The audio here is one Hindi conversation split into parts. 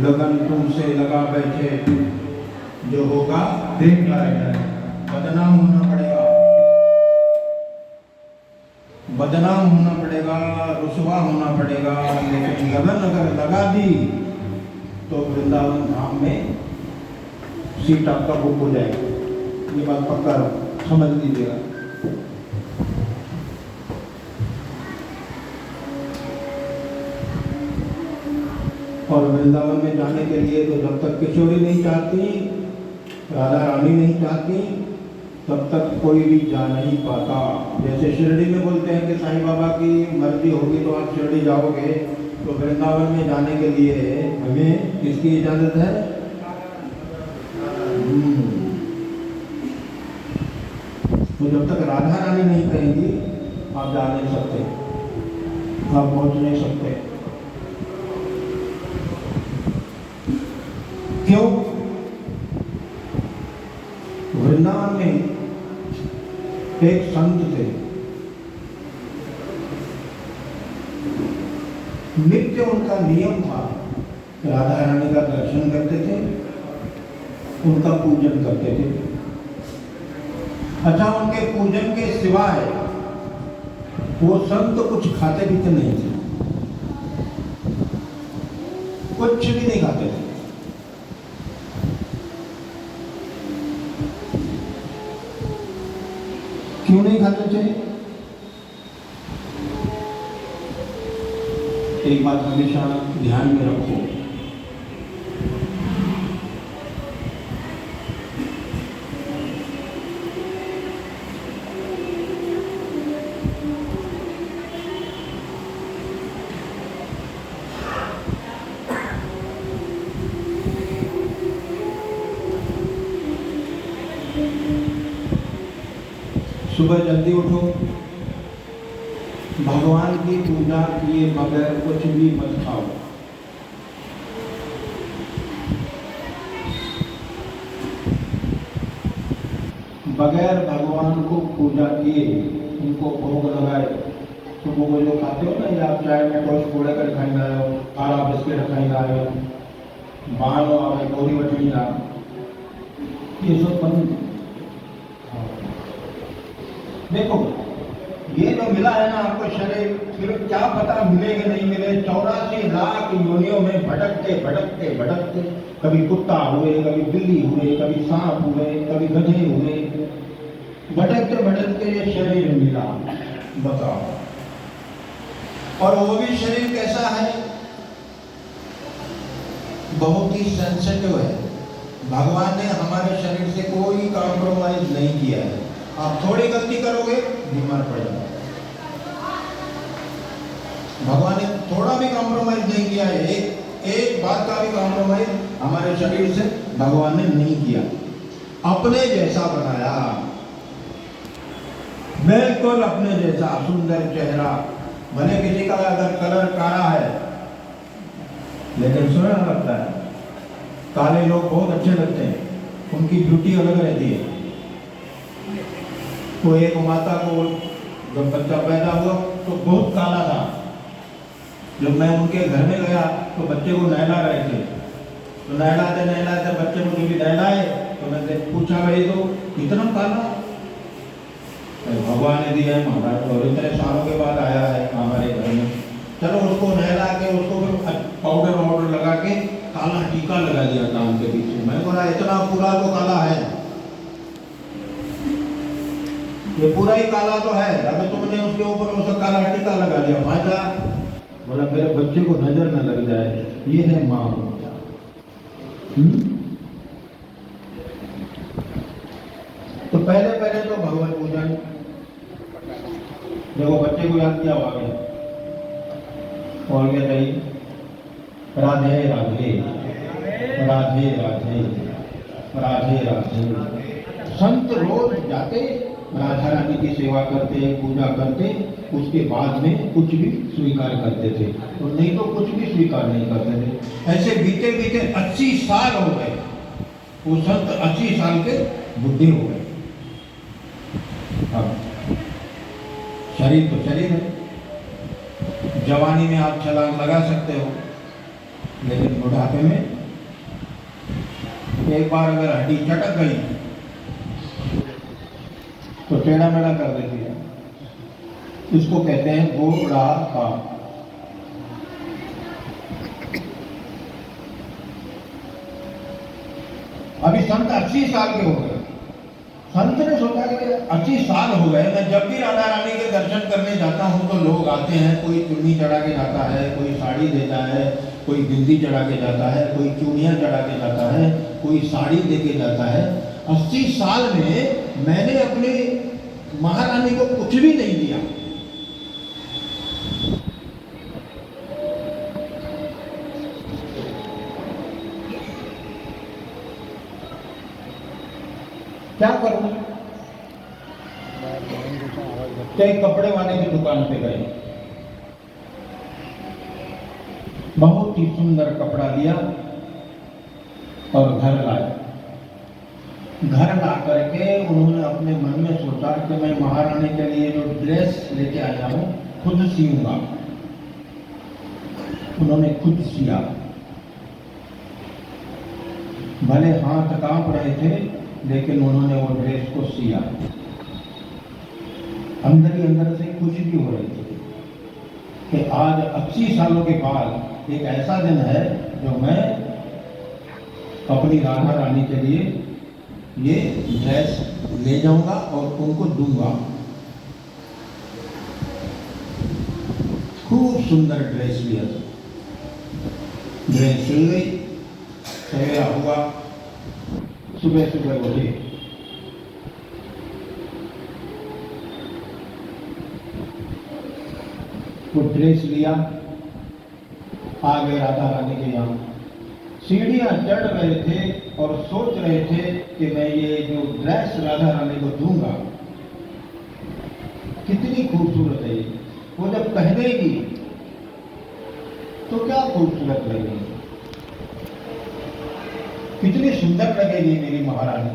लगन तुमसे लगा बैठे, जो होगा देख लाएगा। बदनाम होना पड़ेगा, बदनाम होना पड़ेगा, रुसवा होना पड़ेगा, लेकिन लगन अगर लगा दी तो वृंदावन धाम में सीट आपका बुक हो जाएगी। ये बात पक्का समझ लीजिएगा। और वृंदावन में जाने के लिए तो जब तक किशोरी नहीं चाहती, राधा रानी नहीं चाहती, तब तक कोई भी जा नहीं पाता। जैसे शिरडी में बोलते हैं कि साईं बाबा की मर्जी होगी तो आप शिरडी जाओगे, तो वृंदावन में जाने के लिए हमें किसकी इजाजत है? तो जब तक राधा रानी नहीं कहेंगी आप जा नहीं सकते, आप पहुंच नहीं सकते। क्यों? वृंदावन में एक संत थे, नित्य उनका नियम था, राधा रानी का दर्शन करते थे, उनका पूजन करते थे। अच्छा, उनके पूजन के सिवाय वो संत कुछ खाते पीते नहीं थे, कुछ भी नहीं खाते थे। क्यों नहीं खाते थे? एक बात हमेशा ध्यान में रखो, सुबह जल्दी उठो, भगवान की पूजा किए बगैर कुछ भी मत खाओ। बगैर भगवान को पूजा किए, उनको भोग लगाए, तो वो जो खाते हो ना, आप चाय में टोस्ट पूरा कर खाई आए हो, काला बिस्किट खाई आए हो, बाहर आए गोरी बटनी ना, ये सब बंद। देखो, ये जो मिला है ना आपको शरीर, फिर क्या पता मिलेगा नहीं मिले। 84 लाख योनियों में भटकते भटकते भटकते, कभी कुत्ता हुए, कभी बिल्ली हुए, कभी सांप हुए, कभी गधे हुए, भटकते भटकते ये शरीर मिला, बताओ। और वो भी शरीर कैसा है? बहुत ही सेंसिटिव है। भगवान ने हमारे शरीर से कोई कॉम्प्रोमाइज नहीं किया है। आप थोड़ी गलती करोगे बीमार पड़ जाओगे। भगवान ने थोड़ा भी कॉम्प्रोमाइज नहीं किया है, एक बात का भी कॉम्प्रोमाइज हमारे शरीर से भगवान ने नहीं किया, अपने जैसा बनाया, बिल्कुल अपने जैसा सुंदर चेहरा। भले किसी का अगर कलर काला है लेकिन सुना लगता है, काले लोग बहुत अच्छे लगते हैं, उनकी ब्यूटी अलग रहती है। तो एक माता को जब बच्चा पैदा हुआ तो बहुत काला था, जब मैं उनके घर में गया तो बच्चे को नहला रहे थे, तो नहलाते नहलाते बच्चे को भी नहलाए तो मैंने पूछा भाई तो कितना काला, भगवान ने दिया है महाराज, और इतने सालों के बाद आया है हमारे घर में, चलो उसको नहला के उसको पाउडर वाउडर लगा के काला टीका लगा दिया कान के पीछे। मैं बोला इतना पूरा तो काला है, ये पूरा ही काला तो है, अगर तुमने उसके ऊपर उसका काला टीका लगा दिया फायदा? बोला मेरे बच्चे को नजर न लग जाए, ये है माँ। तो पहले पहले तो भगवत पूजन, देखो बच्चे को याद किया हुआ गया और क्या चाहिए, राधे राधे राधे राधे राधे राधे। संत रोज जाते राधा रानी की सेवा करते, पूजा करते, उसके बाद में कुछ भी स्वीकार करते थे, और नहीं तो कुछ भी स्वीकार नहीं करते थे। ऐसे बीते बीते 80 साल हो गए, वो संत 80 साल के बुढ़े हो गए। अब शरीर तो शरीर है, जवानी में आप छलांग लगा सकते हो, लेकिन बुढ़ापे में एक बार अगर हड्डी चटक गई तो टेढ़ा मेढ़ा कर देती है, इसको कहते हैं बुढ़ापा। अभी संत 80 साल के हो गए, संत ने सोचा कि 80 साल हो गए, मैं जब भी राधा रानी के दर्शन करने जाता हूँ तो लोग आते हैं, कोई चुन्नी चढ़ा के जाता है, कोई साड़ी देता है, कोई बिंदी चढ़ा के जाता है, कोई चूड़ियाँ चढ़ा के जाता है, कोई साड़ी दे के जाता है। 80 साल में मैंने अपनी महारानी को कुछ भी नहीं दिया। क्या करूं? तो एक कपड़े वाले की दुकान पे गए, बहुत ही सुंदर कपड़ा लिया और घर लाए। घर ला करके उन्होंने अपने मन में सोचा कि मैं महारानी के लिए जो ड्रेस लेके आया हूं खुद सीऊंगा। उन्होंने खुद सिया, भले हाथ कांप रहे थे लेकिन उन्होंने वो ड्रेस को सिया। अंदर ही अंदर से खुशी भी हो रही थी कि आज 80 सालों के बाद एक ऐसा दिन है जो मैं अपनी राधा रानी के लिए ये ड्रेस ले जाऊंगा और उनको दूंगा। खूब सुंदर ड्रेस लिया था, ड्रेस सिल गई, सवेरा हुआ, सुबह सुबह उठे, वो ड्रेस लिया, आ गए राधा रानी के यहाँ। सीढ़ियां चढ़ रहे थे और सोच रहे थे कि मैं ये जो ड्रेस राधा रानी को दूंगा कितनी खूबसूरत है। वो जब पहनेगी तो क्या खूबसूरत लगेगी, कितनी सुंदर लगेगी मेरी महारानी।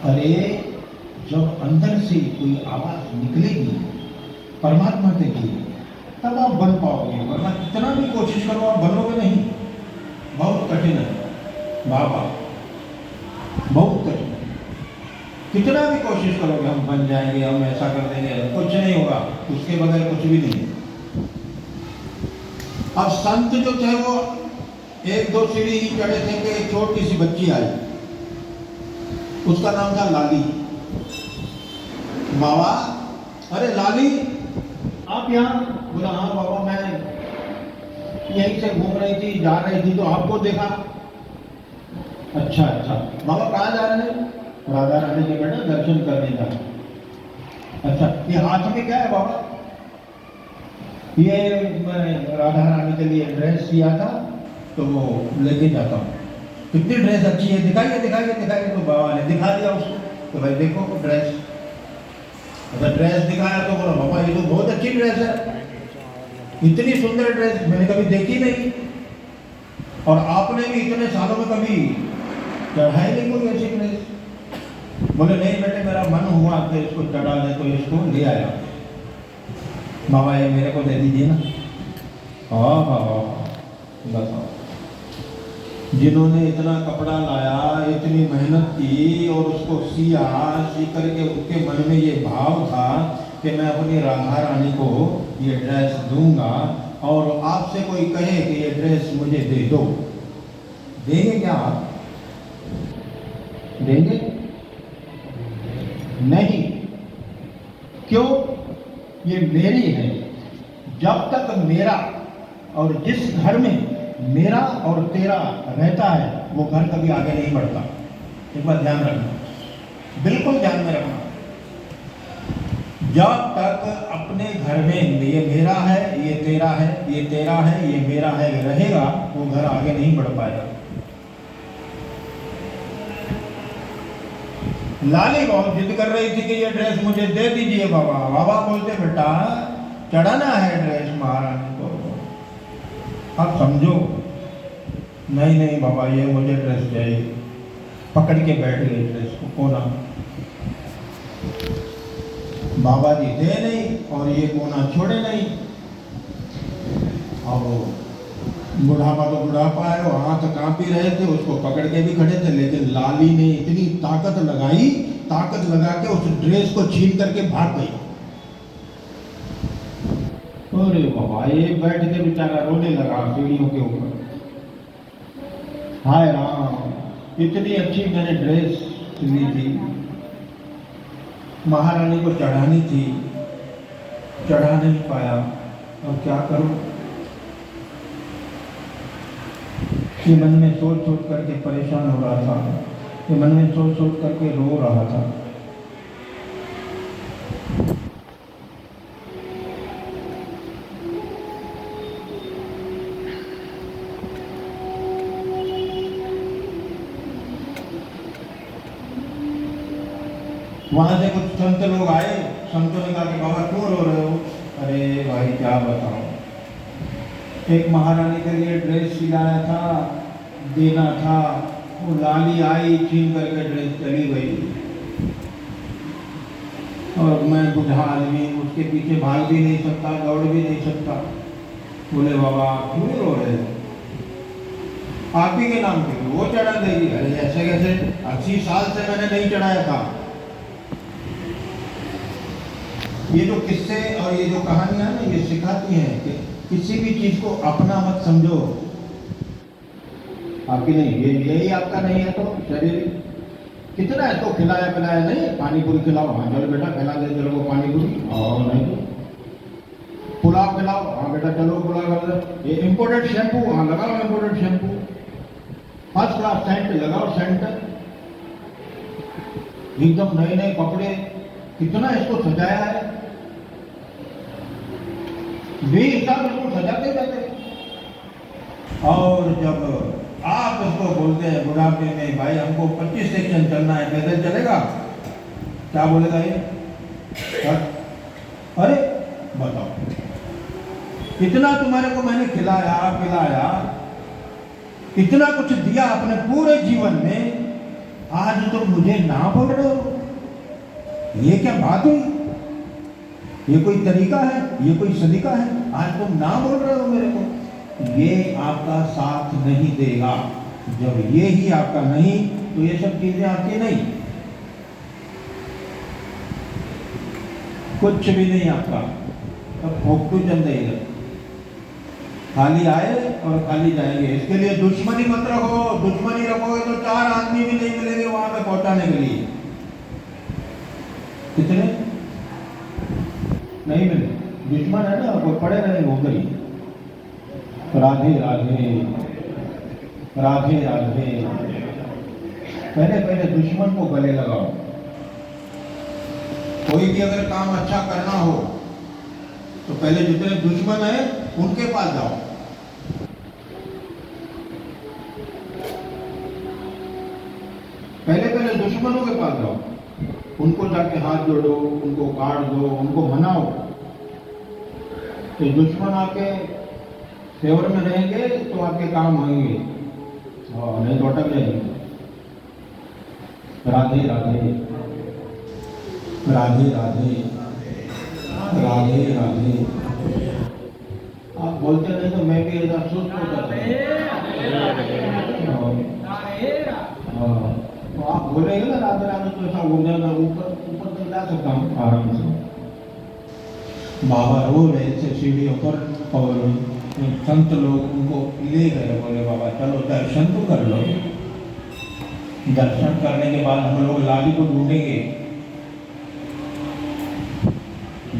अरे जब अंदर से कोई आवाज निकलेगी परमात्मा के लिए तब आप बन पाओगे, वरना कितना भी कोशिश करो आप बनोगे नहीं, बहुत कठिन है बाबा, बहुत कठिन है। कितना भी कोशिश करोगे हम बन जाएंगे, हम ऐसा कर देंगे, कुछ नहीं होगा, उसके बगैर कुछ भी नहीं। अब संत जो थे वो 1-2 सीढ़ी ही चढ़े थे कि एक छोटी सी बच्ची आई, उसका नाम था लाली। बाबा, अरे लाली आप यहाँ? बोला हाँ बाबा, मैं यहीं से घूम रही थी, जा रही थी तो आपको देखा। अच्छा अच्छा बाबा, कहाँ जा रहे हैं? राधा रानी के बेटा दर्शन करने जाना। अच्छा, ये हाथ में क्या है बाबा? ये मैं राधा रानी के लिए ड्रेस सिया था तो वो लेके जाता हूँ। कितनी ड्रेस अच्छी है, दिखाइए दिखाइए दिखाइए। तो बाबा ने दिखा दिया उसको, तो भाई देखो ड्रेस। अगर ड्रेस दिखाया तो बोला बाबा ये तो बहुत अच्छी ड्रेस है, इतनी सुंदर ड्रेस मैंने कभी देखी नहीं, और आपने भी इतने सालों में कभी चढ़ाई नहीं कोई ऐसी ड्रेस। बोले नहीं बेटे, मेरा मन हुआ कि इसको चढ़ा दे तो इसको ले आया। बाबा ये मेरे को दे दीजिए ना। हाँ हाँ हाँ, बताओ, जिन्होंने इतना कपड़ा लाया, इतनी मेहनत की और उसको सिया, सी करके उसके मन में ये भाव था कि मैं अपनी राधा रानी को ये ड्रेस दूंगा, और आपसे कोई कहे कि ये ड्रेस मुझे दे दो, देंगे क्या आप? देंगे नहीं। क्यों? ये मेरी है। जब तक मेरा, और जिस घर में मेरा और तेरा रहता है वो घर कभी आगे नहीं बढ़ता। एक बात ध्यान रखना, बिल्कुल ध्यान में रखना। जब तक अपने घर में ये मेरा है, ये तेरा है, ये तेरा है, ये मेरा है रहेगा, वो घर आगे नहीं बढ़ पाएगा। लाली बहुत जिद कर रही थी कि ये ड्रेस मुझे दे दीजिए बाबा। बाबा बोलते बेटा चढ़ाना है ड्रेस महारानी को, आप समझो। नहीं नहीं बाबा ये मुझे ड्रेस चाहिए। पकड़ के बैठ गए ड्रेस को कोना। बाबा जी दे नहीं और ये कोना छोड़े नहीं। अब बुढ़ापा तो बुढ़ापा है, वो हाथ कांप ही रहे थे, उसको पकड़ के भी खड़े थे, लेकिन लाली ने इतनी ताकत लगाई, ताकत लगा के उस ड्रेस को छीन करके भाग गई। अरे बाबा, ये बैठ के बेचारा रोने लगा सीढ़ियों के ऊपर। हाय राम, इतनी अच्छी मैंने ड्रेस ली थी, महारानी को चढ़ानी थी, चढ़ा नहीं पाया, और क्या करूं? ये मन में सोच सोच करके परेशान हो रहा था, ये मन में सोच सोच करके रो रहा था। वहां से कुछ संत लोग आए, संतों ने कहा कि बाबा क्यों रो रहे हो? अरे भाई क्या बताऊं, एक महारानी के लिए ड्रेस सिलाया था, देना था, वो लाली आई छीन करके ड्रेस चली गई, और मैं बुढ़ा आदमी उसके पीछे भाग भी नहीं सकता, दौड़ भी नहीं सकता। बोले बाबा क्यों रो रहे हो? आप ही के नाम पे वो चढ़ा देगी। अरे ऐसे कैसे, 80 साल से मैंने नहीं चढ़ाया था। ये जो किस्से और ये जो कहानियां ना, ये सिखाती हैं कि किसी भी चीज को अपना मत समझो। आपकी नहीं, ये यही आपका नहीं है तो शरीर कितना है तो खिलाया पिलाया नहीं, पानी पूरी खिलाओ, हाँ चलो बेटा खिला दे चलो वो पानी पूरी, और नहीं तो पुलाव खिलाओ, हाँ बेटा चलो पुलाव। ये इम्पोर्टेड शैम्पू, हाँ लगाओ imported shampoo, first class scent लगाओ सेंट, एकदम नए नए कपड़े, कितना इसको सजाया है, बेहिसाब इसको सजाते जाते। और जब आप उसको बोलते हैं बुढ़ापे में भाई हमको 25 सेक्शन चलना है, पैदल चलेगा? क्या बोलेगा ये? अरे बताओ, इतना तुम्हारे को मैंने खिलाया पिलाया, इतना कुछ दिया अपने पूरे जीवन में, आज तुम मुझे ना बोल रहे हो? ये क्या बात हुई? ये कोई तरीका है? ये कोई सलीका है? आज तुम ना बोल रहे हो मेरे को? ये आपका साथ नहीं देगा। जब ये ही आपका नहीं तो ये सब चीजें आपकी नहीं, कुछ भी नहीं आपका। तब फोकटू चल देगा, खाली आए और खाली जाएंगे। इसके लिए दुश्मनी मत रखो, दुश्मनी रखोगे तो 4 आदमी भी नहीं मिलेंगे वहां पे पहुंचाने के लिए। कितने नहीं मिले, दुश्मन है ना, वो पड़े रहे उधर ही। राधे राधे राधे राधे। पहले पहले दुश्मन को गले लगाओ। कोई भी अगर काम अच्छा करना हो तो पहले जितने दुश्मन है उनके पास जाओ। पहले पहले दुश्मनों के पास जाओ, उनको जाके हाथ जोड़ो, उनको काट दो, उनको मनाओ। तो दुश्मन आपके फेवर में रहेंगे तो आपके काम आएंगे, और नहीं तो अटक जाएंगे। राधे राधे राधे राधे राधे राधे। आप बोलते नहीं तो मैं भी इधर सुस्त हो जाता हूँ। तो आप बोलेंगे ना राधे राधे तो ऐसा हो जाएगा, ऊपर ऊपर तक जा सकता हूँ आराम से। बाबा रो रहे थे सीढ़ियों पर और संत लोग उनको ले गए, बोले बाबा चलो दर्शन तो कर लो। दर्शन करने के बाद हम लोग लाली को ढूंढेंगे,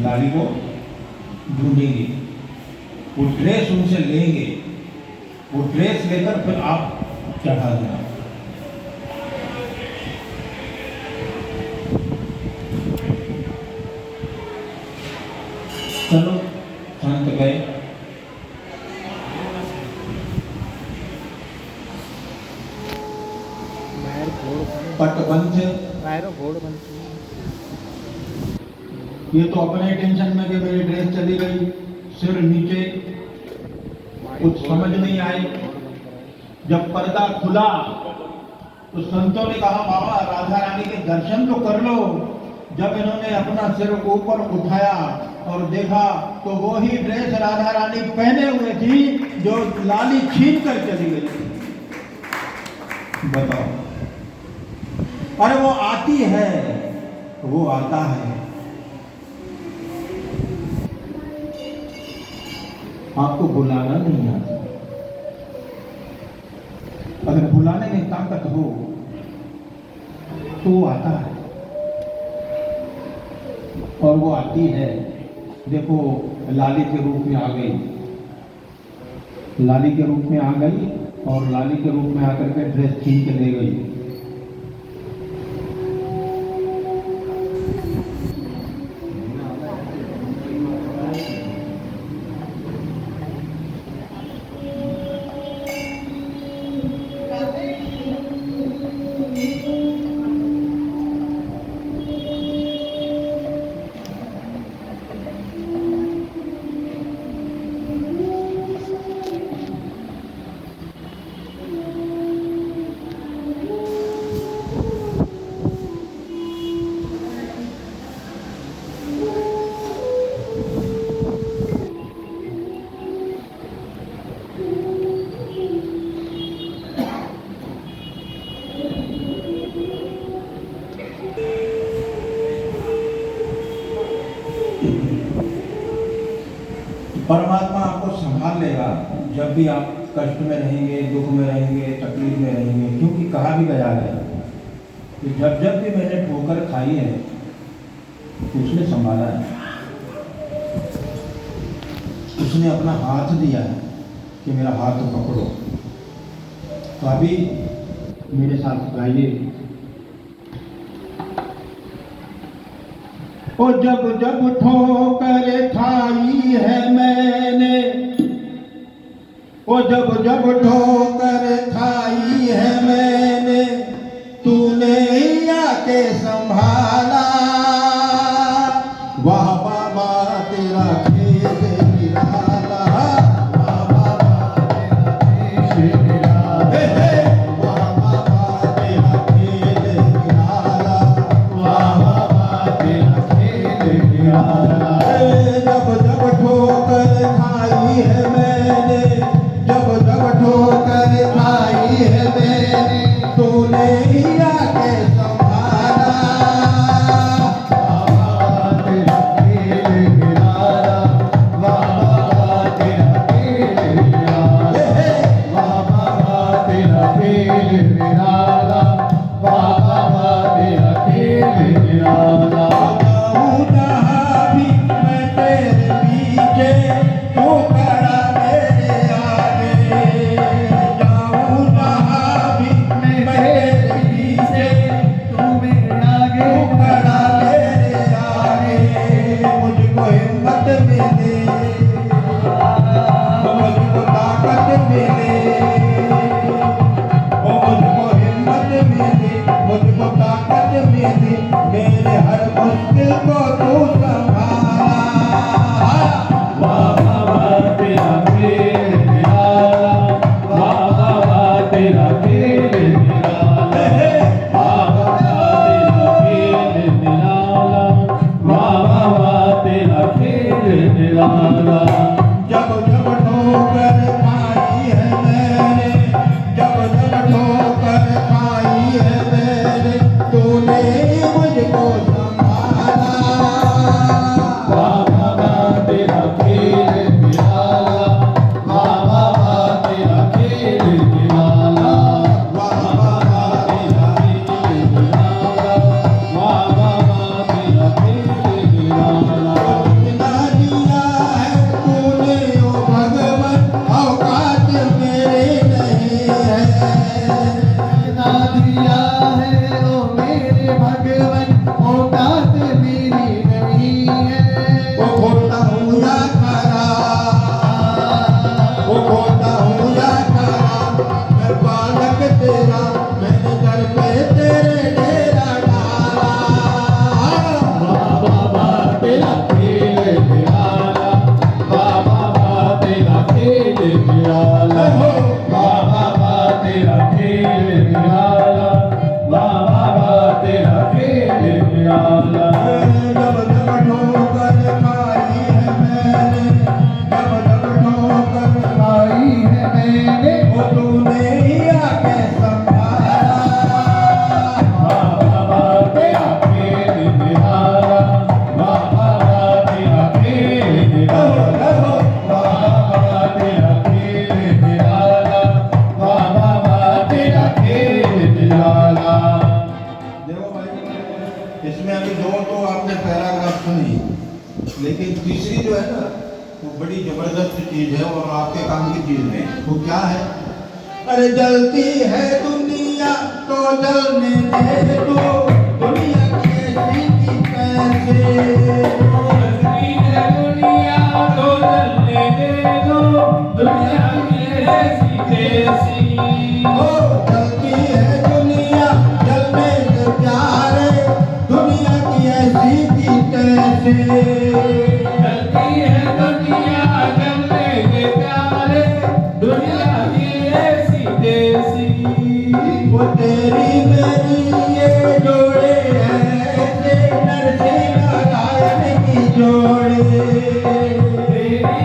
लाली को ढूंढेंगे, वो ड्रेस उनसे लेंगे, वो ड्रेस लेकर फिर आप चढ़ा देना। चलो संत गए, पटबंध ये तो अपने टेंशन में कि मेरी ड्रेस चली गई, सिर नीचे, कुछ समझ नहीं आई। जब पर्दा खुला तो संतों ने कहा बाबा राधा रानी के दर्शन तो कर लो। जब इन्होंने अपना सिर ऊपर उठाया और देखा तो वो ही ड्रेस राधा रानी पहने हुए थी जो लाली छीन कर चली गई। बताओ, अरे वो आती है, वो आता है, आपको बुलाना नहीं आता। अगर बुलाने में ताकत हो तो वो आता है और वो आती है। देखो लाली के रूप में आ गई, लाली के रूप में आ गई और लाली के रूप में आकर के ड्रेस छीन के ले गई। परमात्मा आपको संभाल लेगा जब भी आप कष्ट में रहेंगे, दुख में रहेंगे, तकलीफ में रहेंगे। क्योंकि कहा भी गया है कि जब जब भी मैंने ठोकर खाई है तो उसने संभाला है, उसने अपना हाथ दिया है कि मेरा हाथ पकड़ो। तो अभी मेरे साथ गाइए। ओ जब जब ठोकर खाई है मैंने, ओ जब जब ठोकर खाई है मैंने, तूने आके संभाला। वाह बाबा तेरा खेल निराला, वाह बाबा तेरा खेल निराला, वाह बाबा तेरा खेल निराला, वाह बाबा तेरा जब जब ठोकर खाई है मैंने, जब जब ठोकर खाई है मैंने, तूने ही आके संभाला। बाबा तेरा खेल निराला, बाबा तेरा खेल निराला, बाबा तेरा खेल निराला, बाबा तेरा खेल निराला। पहली दो तो आपने पैराग्राफ सुनी, लेकिन तीसरी जो है ना वो बड़ी जबरदस्त चीज है और आपके काम की चीज है। वो क्या है? अरे जलती है दुनिया तो जलने दे दो, दुनिया की ऐसी की तैसे। जलती है दुनिया तो जलने दे दो, दुनिया की ऐसी तैसी। ओ जलती है दुनिया जलने दे प्यारे, दुनिया की ऐसी की तैसे। जलती है दुनिया जलने दे प्यारे, दुनिया की ऐसी तैसी। वो तेरी